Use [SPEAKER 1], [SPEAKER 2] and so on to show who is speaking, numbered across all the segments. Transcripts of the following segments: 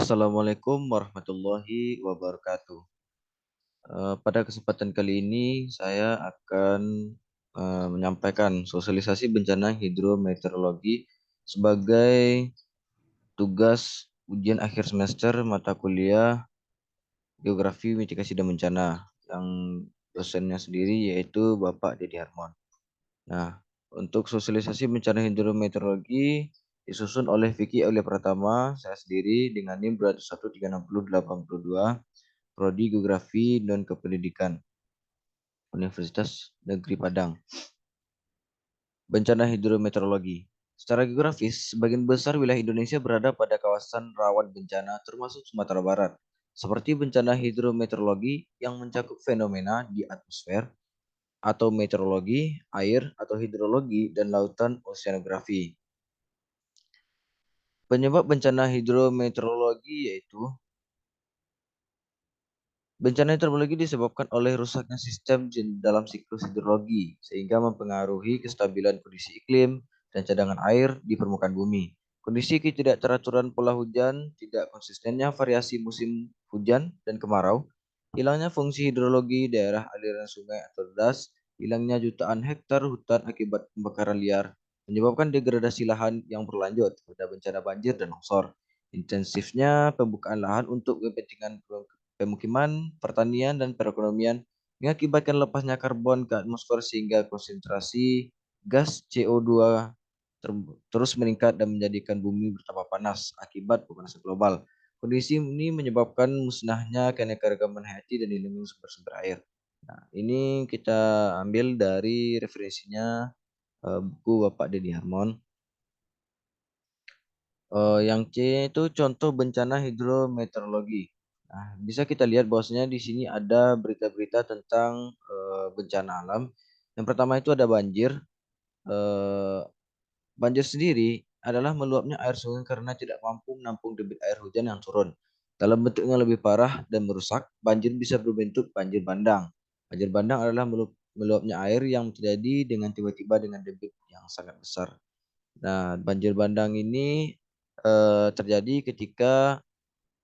[SPEAKER 1] Assalamualaikum warahmatullahi wabarakatuh. Pada kesempatan kali ini saya akan menyampaikan sosialisasi bencana hidrometeorologi sebagai tugas ujian akhir semester mata kuliah Geografi Mitigasi dan Bencana yang dosennya sendiri yaitu Bapak Dedi Harmon. Nah, untuk sosialisasi bencana hidrometeorologi disusun oleh Vicky Aulia Pratama, saya sendiri dengan NIM 2136080 Prodi Geografi dan Kependidikan, Universitas Negeri Padang. Bencana hidrometeorologi. Secara geografis, sebagian besar wilayah Indonesia berada pada kawasan rawan bencana termasuk Sumatera Barat. Seperti bencana hidrometeorologi yang mencakup fenomena di atmosfer atau meteorologi, air atau hidrologi dan lautan oceanografi. Penyebab bencana hidrometeorologi yaitu bencana hidrologi disebabkan oleh rusaknya sistem dalam siklus hidrologi, sehingga mempengaruhi kestabilan kondisi iklim dan cadangan air di permukaan bumi. Kondisi ketidakteraturan pola hujan, tidak konsistennya variasi musim hujan dan kemarau, hilangnya fungsi hidrologi daerah aliran sungai atau das, hilangnya jutaan hektar hutan akibat pembakaran liar, menyebabkan degradasi lahan yang berlanjut pada bencana banjir dan longsor. Intensifnya pembukaan lahan untuk kepentingan pemukiman, pertanian, dan perekonomian mengakibatkan lepasnya karbon ke atmosfer sehingga konsentrasi gas CO2 terus meningkat dan menjadikan bumi bertambah panas akibat pemanasan global. Kondisi ini menyebabkan musnahnya keanekaragaman hayati dan dilindungi sumber-sumber air. Nah, ini kita ambil dari referensinya buku Bapak Dedi Harmon. Yang C itu contoh bencana hidrometeorologi. Nah, bisa kita lihat bahwasanya di sini ada berita-berita tentang bencana alam. Yang pertama itu ada banjir. Eh, Banjir sendiri adalah meluapnya air sungai karena tidak mampu menampung debit air hujan yang turun. Dalam bentuknya lebih parah dan merusak, banjir bisa berbentuk banjir bandang. Banjir bandang adalah meluapnya air yang terjadi dengan tiba-tiba dengan debit yang sangat besar. Nah, banjir bandang ini terjadi ketika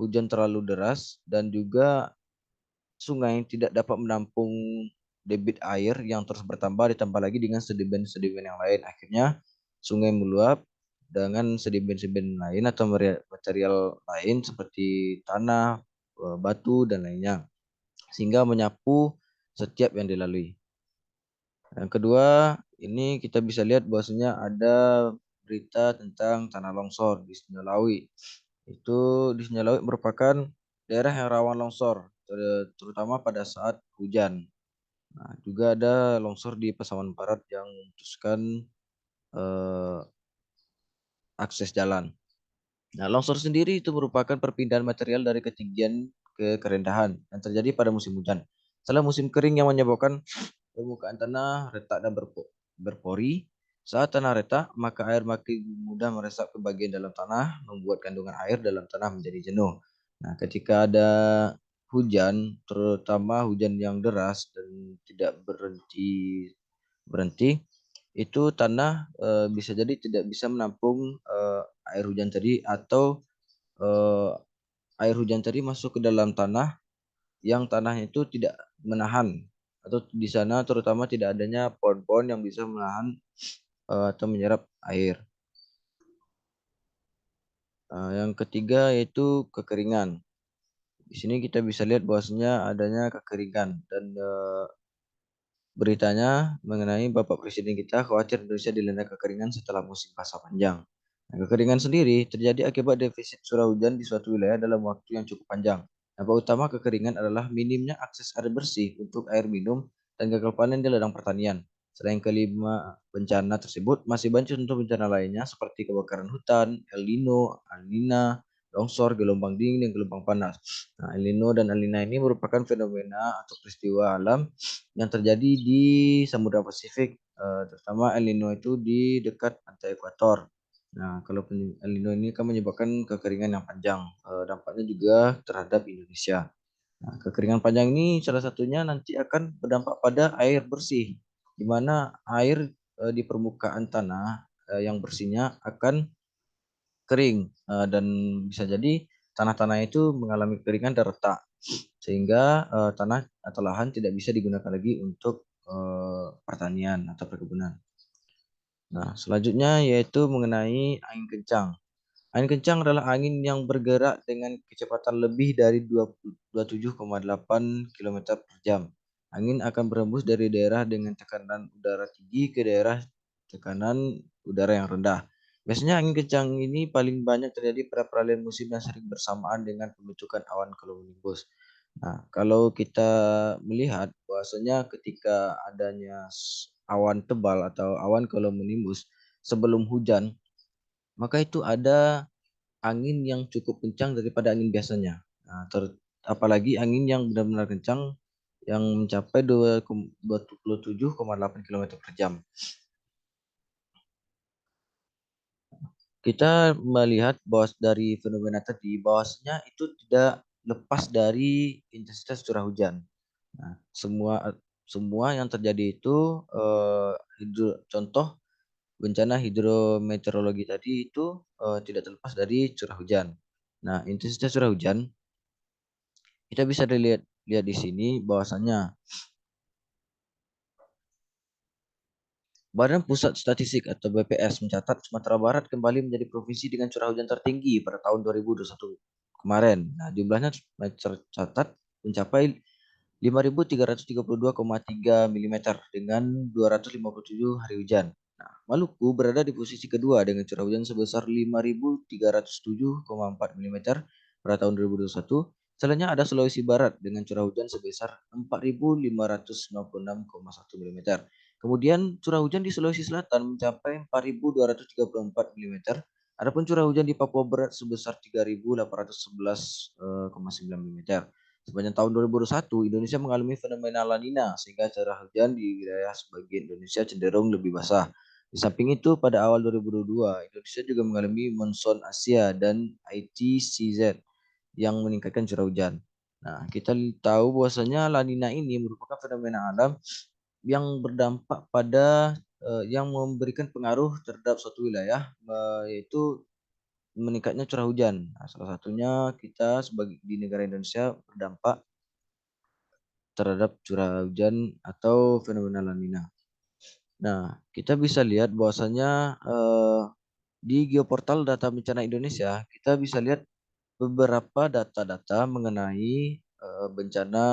[SPEAKER 1] hujan terlalu deras dan juga sungai tidak dapat menampung debit air yang terus bertambah ditambah lagi dengan sedimen-sedimen yang lain. Akhirnya sungai meluap dengan sedimen-sedimen lain atau material lain seperti tanah, batu dan lainnya sehingga menyapu setiap yang dilalui. Yang kedua, ini kita bisa lihat bahwasanya ada berita tentang tanah longsor di Sinjalawi. Itu di Sinjalawi merupakan daerah yang rawan longsor, terutama pada saat hujan. Nah, juga ada longsor di Pasaman Barat yang memutuskan eh, akses jalan. Nah, longsor sendiri itu merupakan perpindahan material dari ketinggian ke kerendahan yang terjadi pada musim hujan. Setelah musim kering yang menyebabkan permukaan tanah retak dan berpori. Saat tanah retak, maka air makin mudah meresap ke bagian dalam tanah, membuat kandungan air dalam tanah menjadi jenuh. Nah, ketika ada hujan, terutama hujan yang deras dan tidak berhenti berhenti, itu tanah bisa jadi tidak bisa menampung air hujan tadi atau eh, air hujan tadi masuk ke dalam tanah yang tanahnya itu tidak menahan atau di sana terutama tidak adanya pohon-pohon yang bisa menahan atau menyerap air. Yang ketiga yaitu kekeringan. Di sini kita bisa lihat bahwasanya adanya kekeringan dan beritanya mengenai Bapak Presiden kita khawatir Indonesia dilanda kekeringan setelah musim pasang panjang. Nah, kekeringan sendiri terjadi akibat defisit curah hujan di suatu wilayah dalam waktu yang cukup panjang. Dampak utama kekeringan adalah minimnya akses air bersih untuk air minum dan gagal panen di ladang pertanian. Selain kelima bencana tersebut, masih banyak contoh bencana lainnya seperti kebakaran hutan, El Nino, La Nina, longsor, gelombang dingin, dan gelombang panas. Nah, El Nino dan La Nina ini merupakan fenomena atau peristiwa alam yang terjadi di Samudra Pasifik, terutama El Nino itu di dekat pantai ekuator. Nah, kalau El Nino ini kan menyebabkan kekeringan yang panjang, dampaknya juga terhadap Indonesia. Nah, kekeringan panjang ini salah satunya nanti akan berdampak pada air bersih, di mana air di permukaan tanah yang bersihnya akan kering dan bisa jadi tanah-tanah itu mengalami kekeringan dan retak sehingga tanah atau lahan tidak bisa digunakan lagi untuk pertanian atau perkebunan. Nah, selanjutnya yaitu mengenai angin kencang. Angin kencang adalah angin yang bergerak dengan kecepatan lebih dari 27,8 km per jam. Angin akan berembus dari daerah dengan tekanan udara tinggi ke daerah tekanan udara yang rendah. Biasanya angin kencang ini paling banyak terjadi pada peralihan musim yang sering bersamaan dengan pembentukan awan cumulonimbus. Nah, kalau kita melihat bahwasanya ketika adanya awan tebal atau awan cumulonimbus sebelum hujan, maka itu ada angin yang cukup kencang daripada angin biasanya. Nah, apalagi angin yang benar-benar kencang yang mencapai 27,8 km per jam. Kita melihat bahwa dari fenomena tadi bahwasanya itu tidak lepas dari intensitas curah hujan. Nah, semua yang terjadi itu contoh bencana hidrometeorologi tadi itu tidak terlepas dari curah hujan. Nah, intensitas curah hujan kita bisa lihat di sini bahwasanya Badan Pusat Statistik atau BPS mencatat Sumatera Barat kembali menjadi provinsi dengan curah hujan tertinggi pada tahun 2021 kemarin. Nah, jumlahnya tercatat mencapai 5.332,3 mm dengan 257 hari hujan. Nah, Maluku berada di posisi kedua dengan curah hujan sebesar 5.307,4 mm pada tahun 2021. Selanjutnya ada Sulawesi Barat dengan curah hujan sebesar 4.596,1 mm. Kemudian curah hujan di Sulawesi Selatan mencapai 4.234 mm. Adapun curah hujan di Papua Barat sebesar 3.811,9 mm. Sepanjang tahun 2021, Indonesia mengalami fenomena La Nina sehingga curah hujan di wilayah sebagian Indonesia cenderung lebih basah. Di samping itu, pada awal 2022, Indonesia juga mengalami monsoon Asia dan ITCZ yang meningkatkan curah hujan. Nah, kita tahu bahwasanya La Nina ini merupakan fenomena alam yang berdampak pada yang memberikan pengaruh terhadap suatu wilayah yaitu meningkatnya curah hujan. Nah, salah satunya kita sebagai di negara Indonesia berdampak terhadap curah hujan atau fenomena La Nina. Nah, kita bisa lihat bahwasanya di Geoportal Data Bencana Indonesia, kita bisa lihat beberapa data-data mengenai bencana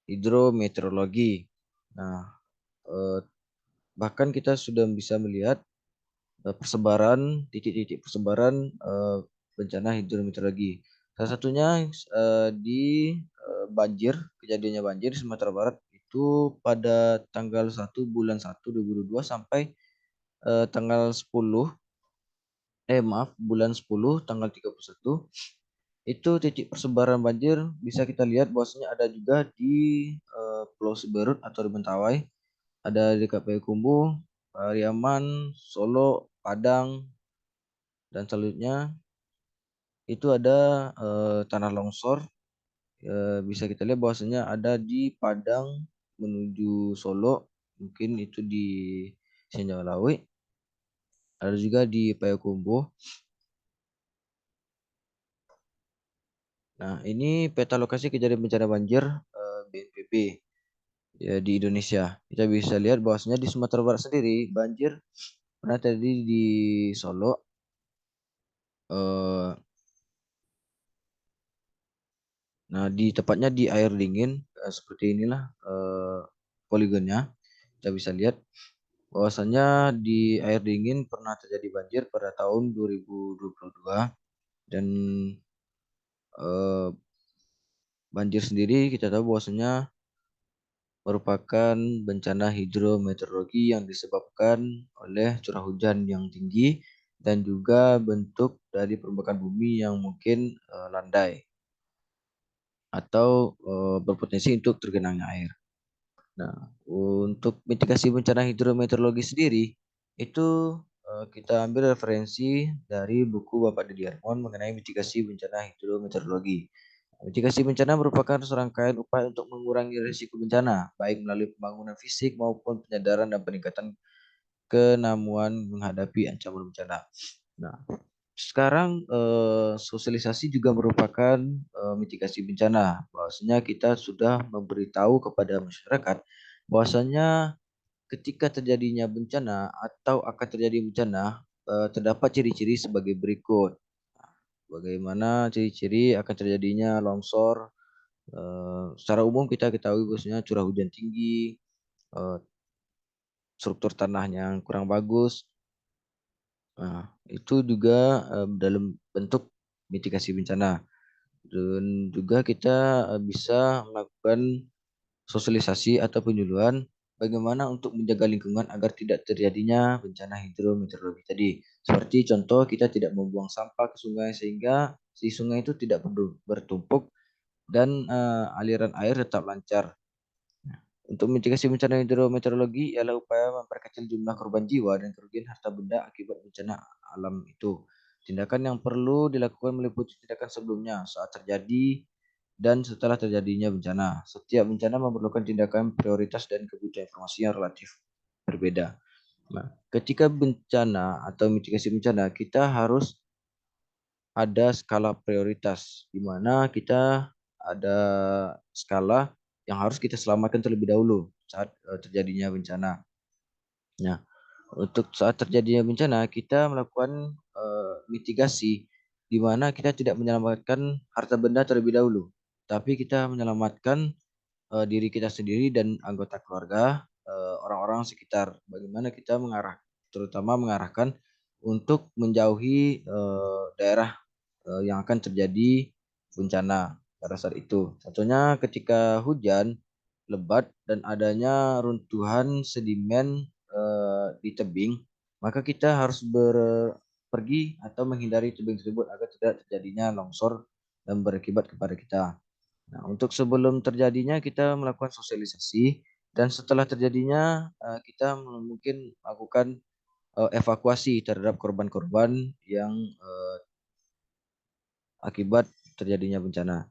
[SPEAKER 1] hidrometeorologi. Nah, eh, bahkan kita sudah bisa melihat persebaran titik-titik persebaran bencana hidrometeorologi. Salah satunya di banjir, kejadiannya banjir di Sumatera Barat itu pada tanggal 1 bulan 1 2022 sampai tanggal 10 maaf bulan 10 tanggal 31 itu titik persebaran banjir bisa kita lihat bahwasanya ada juga di Pulau Siberut atau di Mentawai, ada di Payakumbuh, Pariaman, Solo, Padang, dan selanjutnya itu ada tanah longsor. Bisa kita lihat bahwasanya ada di Padang menuju Solo, mungkin itu di Senjalawi, ada juga di Payakumbuh. Nah, ini peta lokasi kejadian bencana banjir BNPB ya di Indonesia. Kita bisa lihat bahwasanya di Sumatera Barat sendiri banjir pernah terjadi di Solo. eh, Nah, di tepatnya di air dingin seperti inilah poligonnya. Kita bisa lihat bahwasannya di air dingin pernah terjadi banjir pada tahun 2022 dan eh, banjir sendiri kita tahu bahwasanya merupakan bencana hidrometeorologi yang disebabkan oleh curah hujan yang tinggi dan juga bentuk dari permukaan bumi yang mungkin landai atau berpotensi untuk tergenangnya air. Nah, untuk mitigasi bencana hidrometeorologi sendiri itu kita ambil referensi dari buku Bapak Dedi Armon mengenai mitigasi bencana hidrometeorologi. Mitigasi bencana merupakan serangkaian upaya untuk mengurangi risiko bencana, baik melalui pembangunan fisik maupun penyadaran dan peningkatan kenamuan menghadapi ancaman bencana. Nah, Sekarang sosialisasi juga merupakan mitigasi bencana. Bahwasanya kita sudah memberitahu kepada masyarakat bahwasanya ketika terjadinya bencana atau akan terjadi bencana, terdapat ciri-ciri sebagai berikut. Bagaimana ciri-ciri akan terjadinya longsor? Secara umum kita ketahui bahwasanya curah hujan tinggi, eh, struktur tanah yang kurang bagus. Nah, itu juga dalam bentuk mitigasi bencana. Dan juga kita bisa melakukan sosialisasi atau penyuluhan bagaimana untuk menjaga lingkungan agar tidak terjadinya bencana hidrometeorologi tadi. Seperti contoh kita tidak membuang sampah ke sungai sehingga si sungai itu tidak bertumpuk dan aliran air tetap lancar. Untuk mitigasi bencana hidrometeorologi ialah upaya memperkecil jumlah korban jiwa dan kerugian harta benda akibat bencana alam itu. Tindakan yang perlu dilakukan meliputi tindakan sebelumnya saat terjadi dan setelah terjadinya bencana. Setiap bencana memerlukan tindakan prioritas dan kebutuhan informasi yang relatif berbeda. Nah, ketika bencana atau mitigasi bencana, kita harus ada skala prioritas, di mana kita ada skala yang harus kita selamatkan terlebih dahulu saat terjadinya bencana. Nah, untuk saat terjadinya bencana, kita melakukan mitigasi, di mana kita tidak menyelamatkan harta benda terlebih dahulu, tapi kita menyelamatkan diri kita sendiri dan anggota keluarga, orang-orang sekitar. Bagaimana kita terutama mengarahkan untuk menjauhi daerah yang akan terjadi bencana pada saat itu. Contohnya ketika hujan lebat dan adanya runtuhan sedimen di tebing, maka kita harus pergi atau menghindari tebing tersebut agar tidak terjadinya longsor dan berakibat kepada kita. Nah, untuk sebelum terjadinya kita melakukan sosialisasi dan setelah terjadinya kita mungkin melakukan evakuasi terhadap korban-korban yang akibat terjadinya bencana.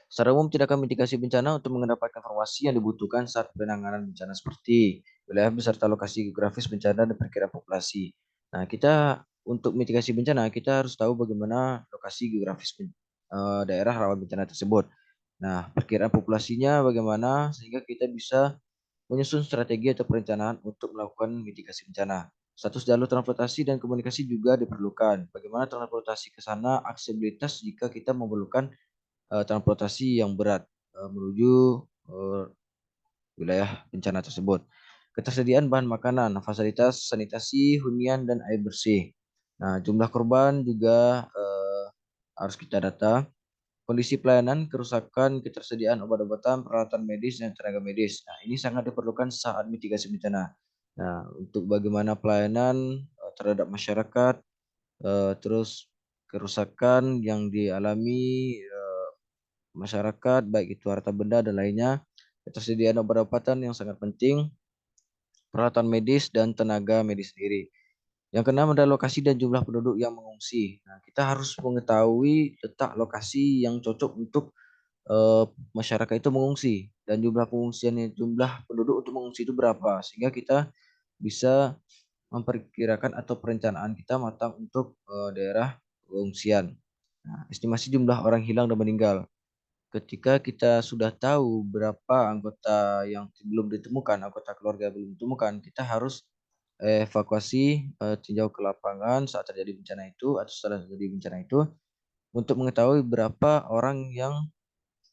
[SPEAKER 1] Secara umum tindakan mitigasi bencana untuk mendapatkan informasi yang dibutuhkan saat penanganan bencana seperti wilayah beserta lokasi geografis bencana dan perkiraan populasi. Nah, kita untuk mitigasi bencana kita harus tahu bagaimana lokasi geografis daerah rawan bencana tersebut. Nah, perkiraan populasinya bagaimana sehingga kita bisa menyusun strategi atau perencanaan untuk melakukan mitigasi bencana. Status jalur transportasi dan komunikasi juga diperlukan. Bagaimana transportasi ke sana, aksesibilitas jika kita memerlukan transportasi yang berat menuju eh, wilayah bencana tersebut. Ketersediaan bahan makanan, fasilitas sanitasi, hunian, dan air bersih. Nah, jumlah korban juga harus kita data. Kondisi pelayanan, kerusakan, ketersediaan obat-obatan, peralatan medis, dan tenaga medis. Nah, ini sangat diperlukan saat mitigasi bencana. Nah, untuk bagaimana pelayanan terhadap masyarakat, terus kerusakan yang dialami masyarakat, baik itu harta benda dan lainnya, ketersediaan obat-obatan yang sangat penting, peralatan medis, dan tenaga medis sendiri. Yang keenam adalah lokasi dan jumlah penduduk yang mengungsi. Nah, kita harus mengetahui letak lokasi yang cocok untuk eh, masyarakat itu mengungsi dan jumlah pengungsiannya, jumlah penduduk untuk mengungsi itu berapa, sehingga kita bisa memperkirakan atau perencanaan kita matang untuk daerah pengungsian. Nah, estimasi jumlah orang hilang dan meninggal. Ketika kita sudah tahu berapa anggota yang belum ditemukan, anggota keluarga belum ditemukan, kita harus evakuasi tinjau ke lapangan saat terjadi bencana itu atau setelah terjadi bencana itu untuk mengetahui berapa orang yang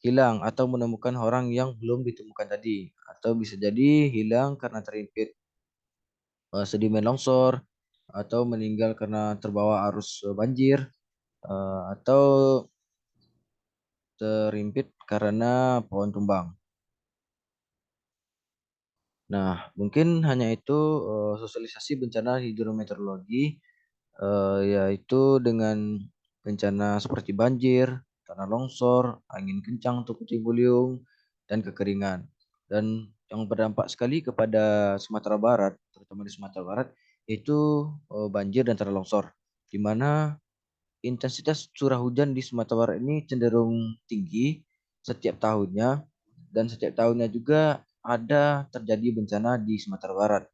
[SPEAKER 1] hilang atau menemukan orang yang belum ditemukan tadi atau bisa jadi hilang karena terhimpit sedimen longsor atau meninggal karena terbawa arus banjir atau terhimpit karena pohon tumbang. Nah, mungkin hanya itu sosialisasi bencana hidrometeorologi, yaitu dengan bencana seperti banjir, tanah longsor, angin kencang atau puting beliung, dan kekeringan. Dan yang berdampak sekali kepada Sumatera Barat, terutama di Sumatera Barat, itu banjir dan tanah longsor, di mana intensitas curah hujan di Sumatera Barat ini cenderung tinggi setiap tahunnya dan setiap tahunnya juga ada terjadi bencana di Sumatera Barat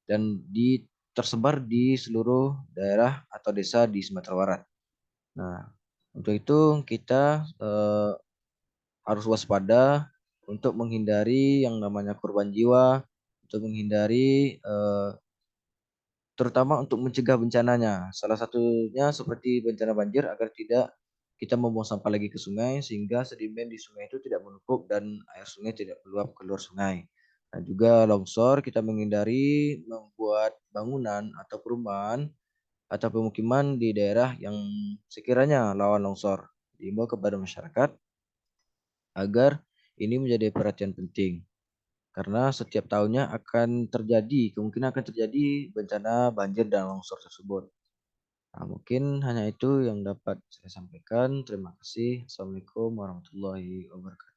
[SPEAKER 1] dan di tersebar di seluruh daerah atau desa di Sumatera Barat. Nah, untuk itu kita harus waspada untuk menghindari yang namanya korban jiwa, untuk menghindari terutama untuk mencegah bencananya. Salah satunya seperti bencana banjir agar tidak kita membuang sampah lagi ke sungai sehingga sedimen di sungai itu tidak menumpuk dan air sungai tidak meluap keluar sungai. Dan juga longsor kita menghindari membuat bangunan atau perumahan atau pemukiman di daerah yang sekiranya rawan longsor. Diimbau kepada masyarakat agar ini menjadi perhatian penting karena setiap tahunnya akan terjadi, kemungkinan akan terjadi bencana banjir dan longsor tersebut. Nah, mungkin hanya itu yang dapat saya sampaikan. Terima kasih. Assalamualaikum warahmatullahi wabarakatuh.